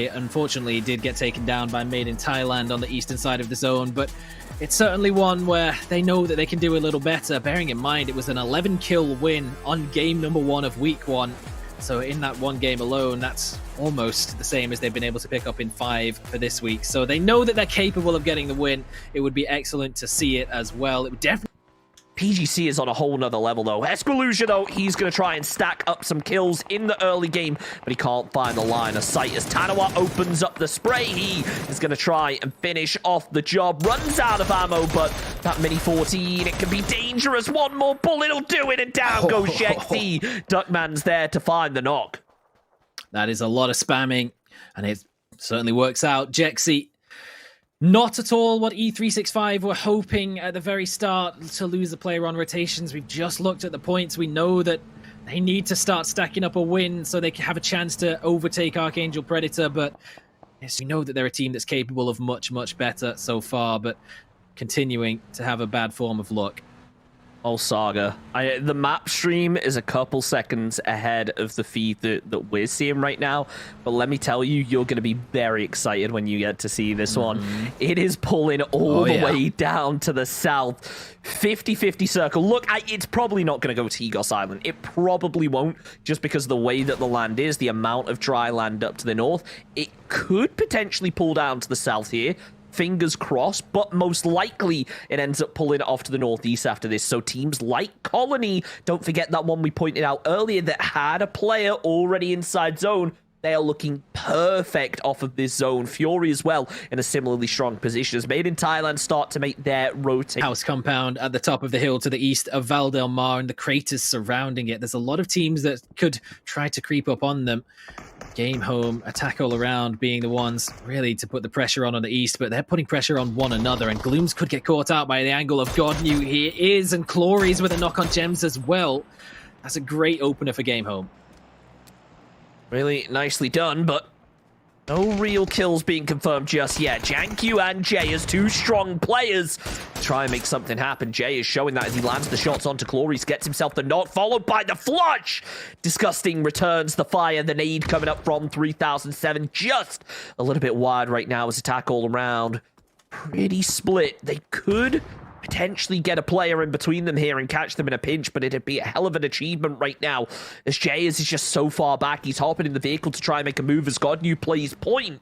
Unfortunately, did get taken down by Made in Thailand on the eastern side of the zone, but it's certainly one where they know that they can do a little better, bearing in mind it was an 11-kill win on game number 1 of week 1. So in that one game alone, that's almost the same as they've been able to pick up in 5 for this week. So they know that they're capable of getting the win. It would be excellent to see it as well. It would definitely... PGC is on a whole nother level, though. Esquilusia, though, he's going to try and stack up some kills in the early game, but he can't find the line of sight as Tanawa opens up the spray. He is going to try and finish off the job. Runs out of ammo, but that Mini 14, it can be dangerous. One more bullet will do it, and down goes Jekzy. Duckman's there to find the knock. That is a lot of spamming, and it certainly works out. Jekzy, not at all what E365 were hoping at the very start to lose the player on rotations. We've just looked at the points. We know that they need to start stacking up a win so they can have a chance to overtake ArkAngel Predator, but yes, we know that they're a team that's capable of much, much better so far, but continuing to have a bad form of luck. Oh, Saga. The map stream is a couple seconds ahead of the feed that we're seeing right now, but let me tell you, you're going to be very excited when you get to see this one. It is pulling all the way down to the south. 50-50 circle. Look, it's probably not going to go to Egos Island. It probably won't, just because of the way that the land is, the amount of dry land up to the north. It could potentially pull down to the south here. Fingers crossed, but most likely it ends up pulling off to the northeast after this. So teams like Colony, don't forget that one we pointed out earlier that had a player already inside zone. They are looking perfect off of this zone. Fury as well in a similarly strong position as Made in Thailand start to make their rotate. House compound at the top of the hill to the east of Val Del Mar and the craters surrounding it. There's a lot of teams that could try to creep up on them. Game home, attack all around being the ones really to put the pressure on the east, but they're putting pressure on one another, and Glooms could get caught out by the angle of God knew he is, and Clories with a knock on Gems as well. That's a great opener for game home. Really nicely done, but no real kills being confirmed just yet. Jankyu and Jay as two strong players try and make something happen. Jay is showing that as he lands the shots onto Clories, gets himself the knock, followed by the flush. Disgusting returns the fire, the nade coming up from 3007. Just a little bit wide right now as attack all around. Pretty split. They could potentially get a player in between them here and catch them in a pinch, but it'd be a hell of an achievement right now as Jay is just so far back. He's hopping in the vehicle to try and make a move as God New plays point.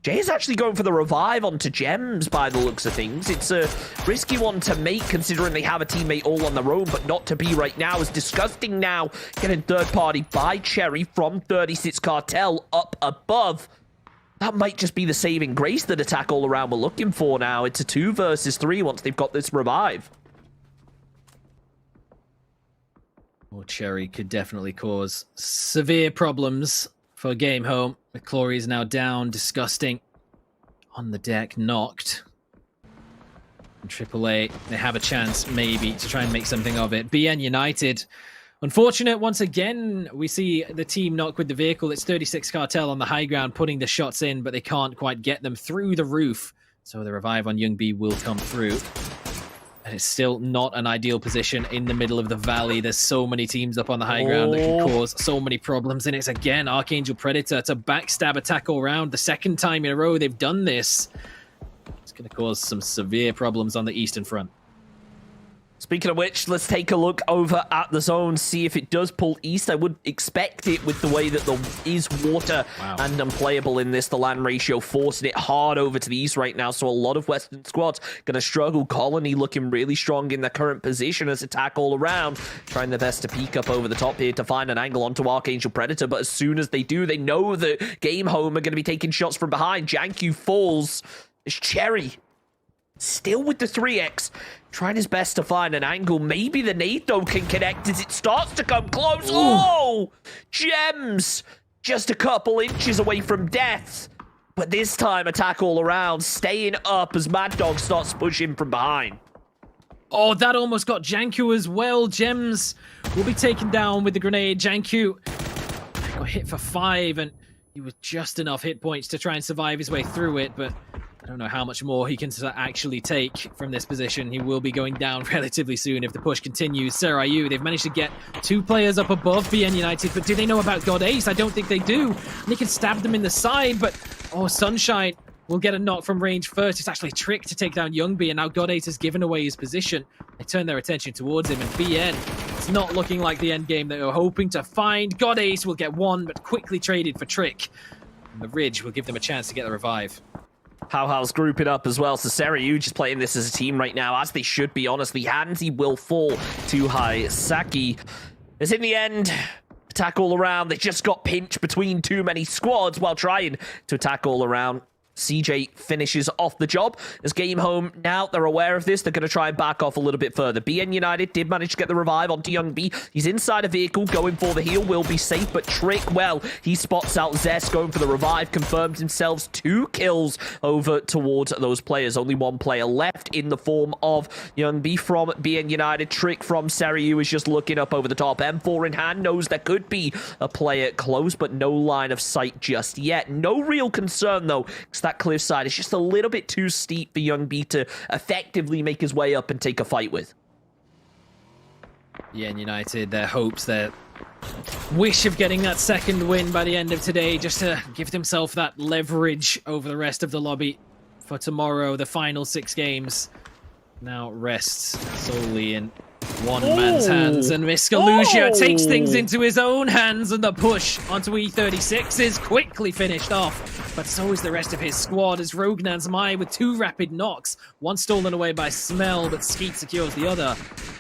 Jay is actually going for the revive onto Gems by the looks of things. It's a risky one to make considering they have a teammate all on their own, but not to be right now. Is Disgusting now getting third party by Cherry from 36 Cartel up above. That might just be the saving grace that attack all around we're looking for now. It's a 2 versus 3 once they've got this revive. Well, Cherry could definitely cause severe problems for game home. McClory is now down. Disgusting on the deck, knocked. And AAA, they have a chance maybe to try and make something of it. BN United, unfortunate once again. We see the team knock with the vehicle. It's 36 Cartel on the high ground putting the shots in, but they can't quite get them through the roof. So the revive on Young B will come through. And it's still not an ideal position in the middle of the valley. There's so many teams up on the high ground that can cause so many problems. And it's again ArkAngel Predator to backstab attack all round. The second time in a row they've done this. It's going to cause some severe problems on the eastern front. Speaking of which, let's take a look over at the zone, see if it does pull east. I would expect it with the way that there is water and unplayable in this. The land ratio forcing it hard over to the east right now, so a lot of Western squads going to struggle. Colony looking really strong in their current position as attack all around, trying their best to peek up over the top here to find an angle onto ArkAngel Predator, but as soon as they do, they know that Game Home are going to be taking shots from behind. Jankyu falls. It's Cherry still with the 3x, trying his best to find an angle. Maybe the nade, though, can connect as it starts to come close. Ooh. Oh! Gems! Just a couple inches away from death. But this time, attack all around, staying up as Mad Dog starts pushing from behind. Oh, that almost got Jankyu as well. Gems will be taken down with the grenade. Jankyu got hit for 5, and he was just enough hit points to try and survive his way through it, but I don't know how much more he can actually take from this position. He will be going down relatively soon if the push continues. Seiryu, they've managed to get 2 players up above BN United, but do they know about God Ace? I don't think they do. And they can stab them in the side, but Sunshine will get a knock from range first. It's actually tRycK to take down Youngby, and now God Ace has given away his position. They turn their attention towards him, and BN, it's not looking like the end game they were hoping to find. God Ace will get 1, but quickly traded for tRycK. And the Ridge will give them a chance to get the revive. How's grouping up as well, so Seiryu just playing this as a team right now, as they should be, honestly. Hanzyy will fall to Hysaki. As in the end, attack all around. They just got pinched between too many squads while trying to attack all around. CJ finishes off the job. As Game Home now, they're aware of this. They're going to try and back off a little bit further. BN United did manage to get the revive onto Youngby. He's inside a vehicle, going for the heal. Will be safe, but tRycK, well, he spots out Zest going for the revive, confirms himself 2 kills over towards those players. Only 1 player left in the form of Youngby from BN United. tRycK from Seiryu is just looking up over the top. M4 in hand, knows there could be a player close, but no line of sight just yet. No real concern, though, because that cliffside is just a little bit too steep for Youngby to effectively make his way up and take a fight with. Yeah, and United, their hopes, their wish of getting that second win by the end of today, just to give themselves that leverage over the rest of the lobby for tomorrow, the final 6 games. Now rests solely in one man's hands, and Miskalusia takes things into his own hands, and the push onto E36 is quickly finished off. But so is the rest of his squad, as Rogue Nanzmai with 2 rapid knocks, one stolen away by Smell, but Skeet secures the other.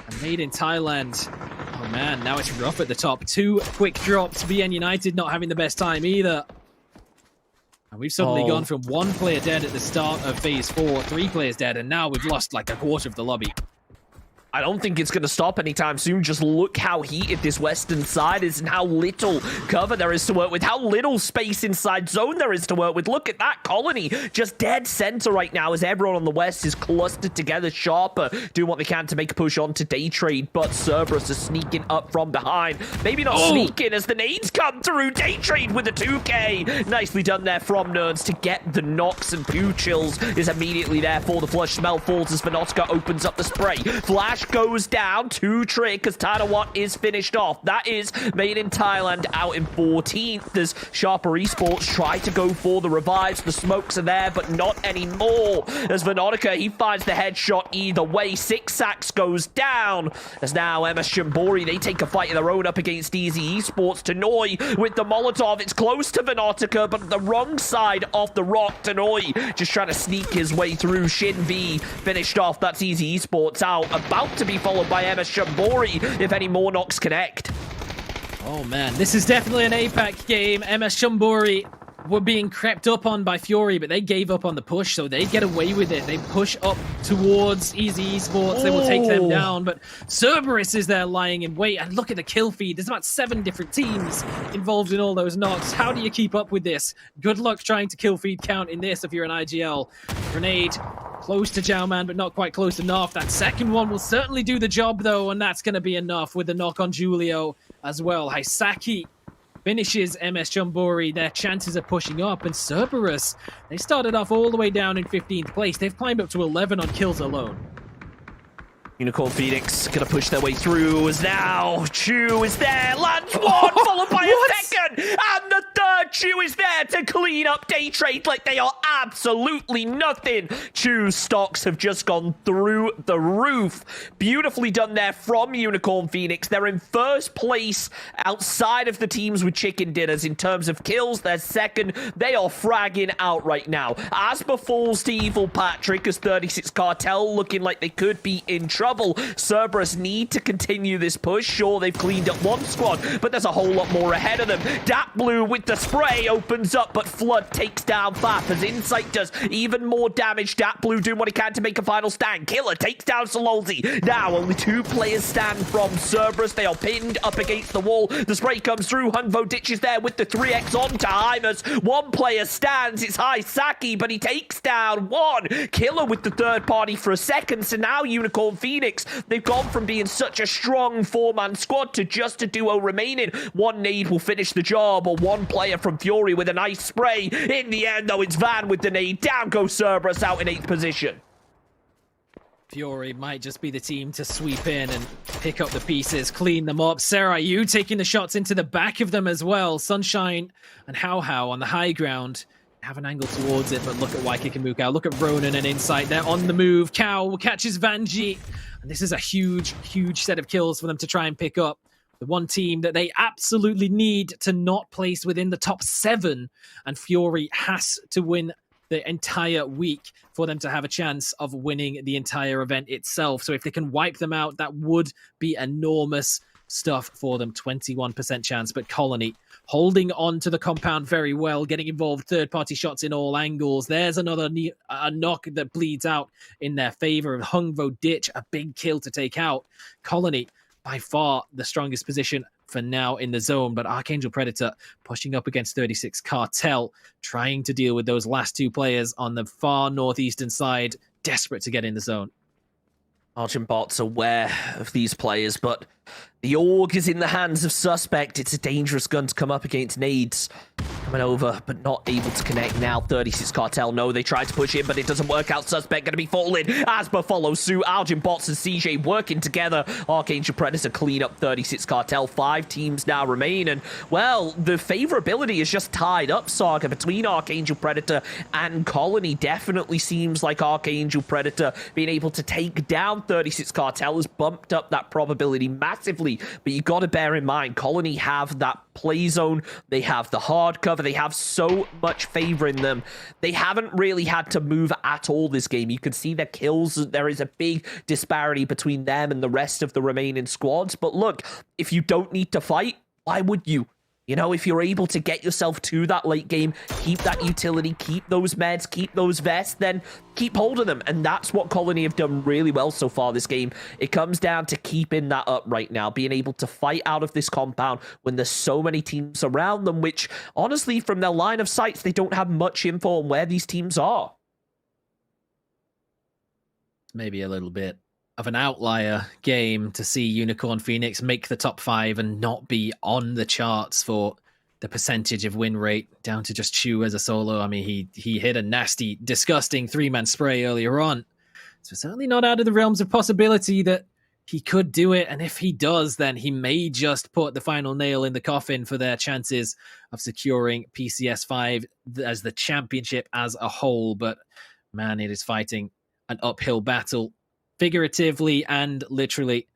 And made in Thailand. Oh man, now it's rough at the top. 2 quick drops, BN United not having the best time either. And we've suddenly gone from 1 player dead at the start of phase 4, 3 players dead, and now we've lost like a quarter of the lobby. I don't think it's going to stop anytime soon. Just look how heated this western side is and how little cover there is to work with, how little space inside zone there is to work with. Look at that colony, just dead center right now as everyone on the west is clustered together. Sharper doing what they can to make a push on to Daytrade, but Cerberus is sneaking up from behind. Maybe not sneaking as the nades come through. Daytrade with a 2K. Nicely done there from Nerds to get the knocks, and Poo Chills is immediately there for the flush. Smell falls as Venotka opens up the spray. Flash goes down to tRycK as Tadawat is finished off. That is made in Thailand out in 14th as Sharper Esports try to go for the revives. The smokes are there, but not anymore. As Venotka, he finds the headshot either way. 6 sacks goes down. As now Shambori, they take a fight of their own up against Easy Esports. Tanoy with the Molotov. It's close to Venotka, but the wrong side of the rock. Tanoy just trying to sneak his way through. Shin V finished off. That's Easy Esports out. About to be followed by Shambori if any more knocks connect. Oh man, this is definitely an APAC game. Shambori were being crept up on by Fury, but they gave up on the push, so they get away with it. They push up towards Easy Esports. They will take them down, but Cerberus is there lying in wait. And look at the kill feed. There's about 7 different teams involved in all those knocks. How do you keep up with this? Good luck trying to kill feed count in this if you're an IGL. Grenade close to Jowman, but not quite close enough. That second one will certainly do the job, though, and that's going to be enough with the knock on Julio as well. Hysaki finishes Shambori. Their chances are pushing up, and Cerberus, they started off all the way down in 15th place. They've climbed up to 11 on kills alone. Unicorn Phoenix gonna push their way through as now CHU is there, lands one, followed by a second, and the third CHU is there to clean up Daytrade like they are absolutely nothing. CHU's stocks have just gone through the roof. Beautifully done there from Unicorn Phoenix. They're in first place outside of the teams with chicken dinners in terms of kills. They're second. They are fragging out right now. Asba falls to Evil Patrick as 36 Cartel looking like they could be in trouble. Cerberus need to continue this push. Sure, they've cleaned up 1 squad, but there's a whole lot more ahead of them. Dat Blue with the spray opens up, but Fludd takes down Fap as Insight does even more damage. Dat Blue doing what he can to make a final stand. Killer takes down Sololzi. Now only 2 players stand from Cerberus. They are pinned up against the wall. The spray comes through. VODS is there with the 3x on to Hymas. 1 player stands. It's Hysaki, but he takes down 1. Killer with the third party for a second. So now Unicorn Phoenix, they've gone from being such a strong 4-man squad to just a duo remaining. 1 nade will finish the job, or 1 player from Fury with a nice spray. In the end, though, it's Van with with the nade. Down goes Cerberus out in 8th position. Fury might just be the team to sweep in and pick up the pieces, clean them up. Seiryu taking the shots into the back of them as well. Sunshine and How on the high ground have an angle towards it, but look at Ykikamucow. Look at Ronon and Insight. They're on the move. Cow catches Vanjie. And this is a huge set of kills for them to try and pick up. The one team that they absolutely need to not place within the top 7. And Fury has to win the entire week for them to have a chance of winning the entire event itself. So if they can wipe them out, that would be enormous stuff for them. 21% chance, but Colony holding on to the compound very well, getting involved, third-party shots in all angles. There's another knock that bleeds out in their favor of Hungvo Ditch, a big kill to take out. Colony, by far the strongest position for now in the zone, but ArkAngel Predator pushing up against 36 Cartel, trying to deal with those last 2 players on the far northeastern side, desperate to get in the zone. ArljnBOTz aware of these players, but the AUG is in the hands of sSuspekT. It's a dangerous gun to come up against nades. Coming over, but not able to connect now. 36 Cartel, no, they tried to push in, but it doesn't work out. sSuspekT going to be falling. Asba follows suit. ArljnBOTz and CJ working together. ArkAngel Predator clean up 36 Cartel. 5 teams now remain, and, well, the favorability is just tied up, Saga, between ArkAngel Predator and Colony. Definitely seems like ArkAngel Predator being able to take down 36 Cartel has bumped up that probability massively, but you got to bear in mind, Colony have that play zone, they have the hard cover, they have so much favor in them. They haven't really had to move at all this game. You can see their kills, there is a big disparity between them and the rest of the remaining squads, but look, if you don't need to fight, why would you? You know, if you're able to get yourself to that late game, keep that utility, keep those meds, keep those vests, then keep hold of them. And that's what Colony have done really well so far this game. It comes down to keeping that up right now, being able to fight out of this compound when there's so many teams around them, which, honestly, from their line of sights, they don't have much info on where these teams are. Maybe a little bit of an outlier game to see Unicorn Phoenix make the top 5 and not be on the charts for the percentage of win rate, down to just CHU as a solo. I mean, he hit a nasty, disgusting 3-man spray earlier on. So certainly not out of the realms of possibility that he could do it. And if he does, then he may just put the final nail in the coffin for their chances of securing PCS 5 as the championship as a whole. But man, it is fighting an uphill battle, figuratively and literally.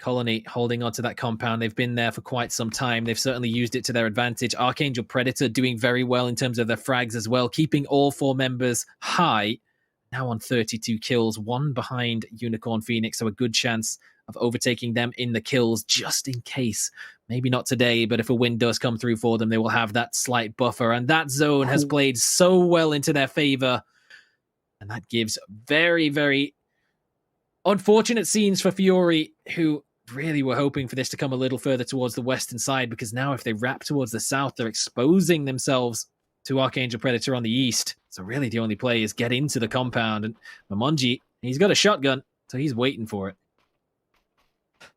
Colony holding onto that compound. They've been there for quite some time. They've certainly used it to their advantage. ArkAngel Predator doing very well in terms of their frags as well, keeping all 4 members high. Now on 32 kills, 1 behind Unicorn Phoenix, so a good chance of overtaking them in the kills, just in case. Maybe not today, but if a win does come through for them, they will have that slight buffer. And that zone has played so well into their favor. And that gives very, very unfortunate scenes for Fury, who really were hoping for this to come a little further towards the western side, because now if they wrap towards the south, they're exposing themselves to ArkAngel Predator on the east. So really the only play is get into the compound. And Momonjii, he's got a shotgun, so he's waiting for it.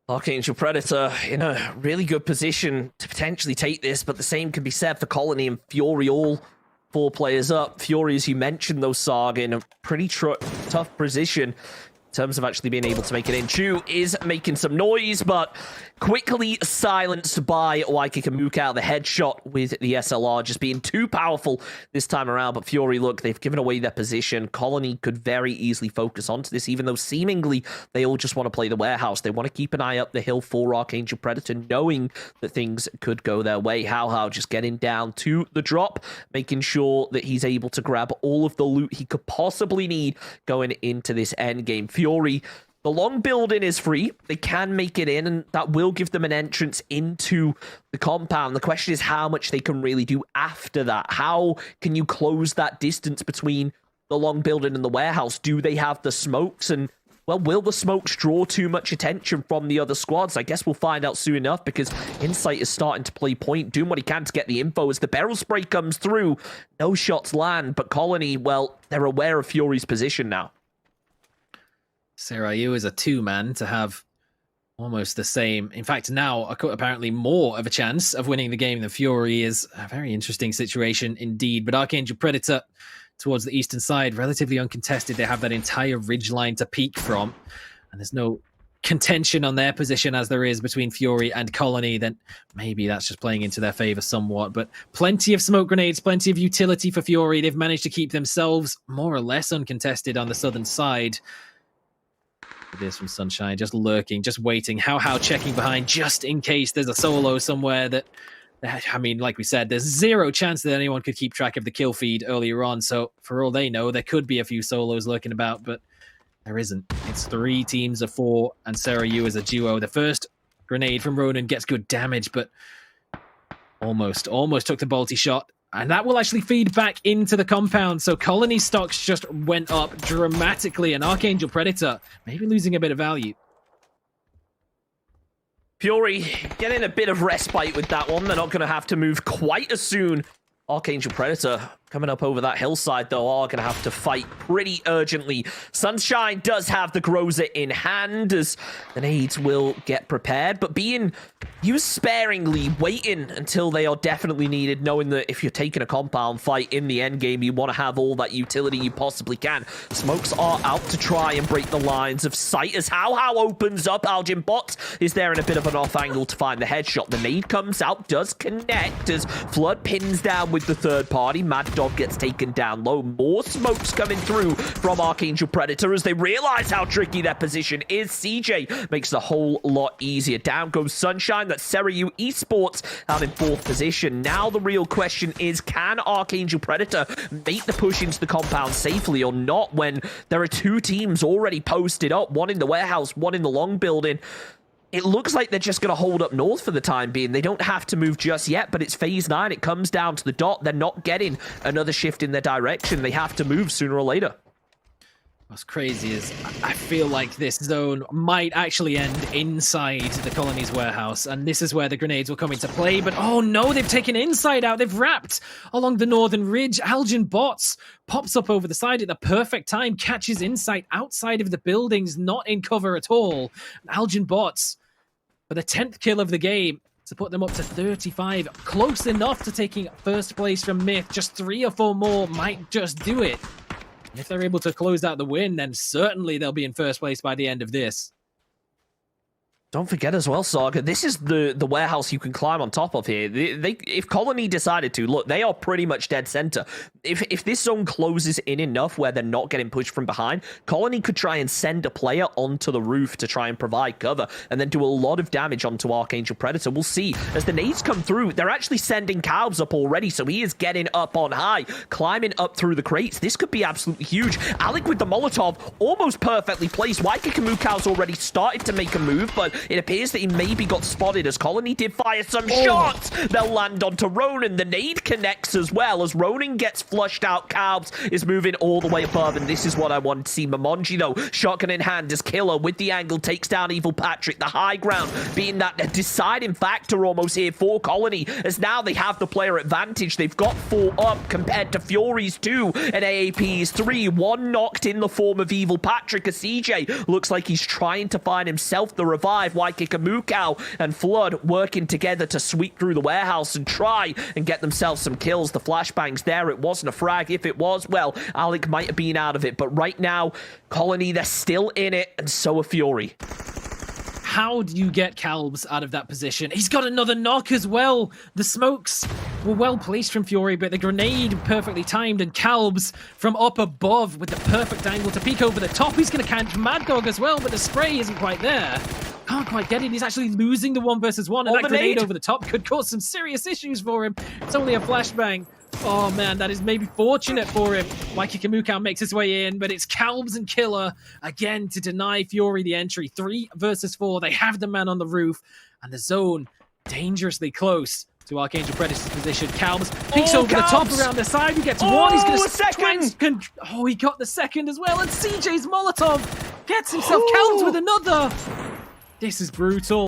ArkAngel Predator in a really good position to potentially take this, but the same can be said for Colony and Fury, all 4 players up. Fury, as you mentioned, though, Saga, in a pretty tough position in terms of actually being able to make it in. CHU is making some noise, but quickly silenced by Ykikamucow. The headshot with the SLR just being too powerful this time around. But Fury, look, they've given away their position. Colony could very easily focus onto this, even though seemingly they all just want to play the warehouse. They want to keep an eye up the hill for ArkAngel Predator, knowing that things could go their way. How just getting down to the drop, making sure that he's able to grab all of the loot he could possibly need going into this end game. Fury, the long building is free. They can make it in, and that will give them an entrance into the compound. The question is how much they can really do after that. How can you close that distance between the long building and the warehouse? Do they have the smokes? And, well, will the smokes draw too much attention from the other squads? I guess we'll find out soon enough, because Insight is starting to play point, doing what he can to get the info as the barrel spray comes through. No shots land, but Colony, well, they're aware of Fury's position now. Seiryu is a 2-man to have almost the same. In fact, now apparently more of a chance of winning the game than Fury is. A very interesting situation indeed. But ArkAngel Predator towards the eastern side, relatively uncontested. They have that entire ridgeline to peek from, and there's no contention on their position as there is between Fury and Colony. Then maybe that's just playing into their favor somewhat, but plenty of smoke grenades, plenty of utility for Fury. They've managed to keep themselves more or less uncontested on the southern side. This from Sunshine, just lurking, just waiting, how checking behind just in case there's a solo somewhere that, I mean, like we said, there's zero chance that anyone could keep track of the kill feed earlier on, so for all they know, there could be a few solos lurking about, but there isn't. It's 3 teams of 4, and Seiryu as a duo. The first grenade from Ronon gets good damage, but almost took the bolty shot. And that will actually feed back into the compound. So Colony stocks just went up dramatically. And ArkAngel Predator maybe losing a bit of value. Fury getting a bit of respite with that one. They're not going to have to move quite as soon. ArkAngel Predator coming up over that hillside, though, are going to have to fight pretty urgently. Sunshine does have the Groza in hand as the nades will get prepared, but being used sparingly, waiting until they are definitely needed, knowing that if you're taking a compound fight in the end game, you want to have all that utility you possibly can. Smokes are out to try and break the lines of sight as How opens up. AljnBOTz is there in a bit of an off angle to find the headshot. The nade comes out, does connect as Fludd pins down with the third party. Mad Dog gets taken down low. More smokes coming through from ArkAngel Predator as they realize how tricky their position is. CJ makes the whole lot easier. Down goes Sunshine. That's Seiryu Esports out in 4th position. Now the real question is, can ArkAngel Predator make the push into the compound safely or not when there are 2 teams already posted up, one in the warehouse, one in the long building? It looks like they're just going to hold up north for the time being. They don't have to move just yet, but it's phase 9. It comes down to the dot. They're not getting another shift in their direction. They have to move sooner or later. What's crazy is I feel like this zone might actually end inside the Colony's warehouse, and this is where the grenades will come into play, but oh no, they've taken inside out. They've wrapped along the northern ridge. AljnBOTz pops up over the side at the perfect time, catches insight outside of the buildings, not in cover at all. AljnBOTz, for the 10th kill of the game, to put them up to 35, close enough to taking first place from Myth. Just 3 or 4 more might just do it. And if they're able to close out the win, then certainly they'll be in first place by the end of this. Don't forget as well, Saga, this is the warehouse you can climb on top of here. If Colony decided to, look, they are pretty much dead center. If this zone closes in enough where they're not getting pushed from behind, Colony could try and send a player onto the roof to try and provide cover and then do a lot of damage onto ArkAngel Predator. We'll see. As the nades come through, they're actually sending Kalbs up already, so he is getting up on high, climbing up through the crates. This could be absolutely huge. Alec with the Molotov, almost perfectly placed. Ykikamucow's already started to make a move, but it appears that he maybe got spotted as Colony did fire some shots. They'll land onto Ronon. The nade connects as well as Ronon gets flushed out. Kalbs is moving all the way above, and this is what I want to see. Momonjii, though, shotgun in hand as Killer with the angle takes down Evil Patrick. The high ground being that deciding factor almost here for Colony, as now they have the player advantage. They've got 4 up compared to Fury's 2 and AAP's 3. 1 knocked in the form of Evil Patrick as CJ looks like he's trying to find himself the revive. Ykikamucow and Fludd working together to sweep through the warehouse and try and get themselves some kills. The flashbangs there. It wasn't a frag. If it was, well, Alec might have been out of it. But right now, Colony, they're still in it, and so are Fury. How do you get Kalbs out of that position? He's got another knock as well. The smokes were well placed from Fury, but the grenade perfectly timed, and Kalbs from up above with the perfect angle to peek over the top. He's going to catch Mad Dog as well, but the spray isn't quite there. Can't quite get it. He's actually losing the 1 versus 1, and that grenade over the top could cause some serious issues for him. It's only a flashbang. Oh man, that is maybe fortunate for him. Ykikamucow makes his way in, but it's Kalbs and Killer again to deny Fury the entry. 3 versus 4. They have the man on the roof, and the zone dangerously close to ArkAngel Predator's position. Kalbs peeks over the top around the side. He gets 1. He's going to second. Oh, he got the second as well, and CJ's Molotov gets himself Kalbs with another. This is brutal.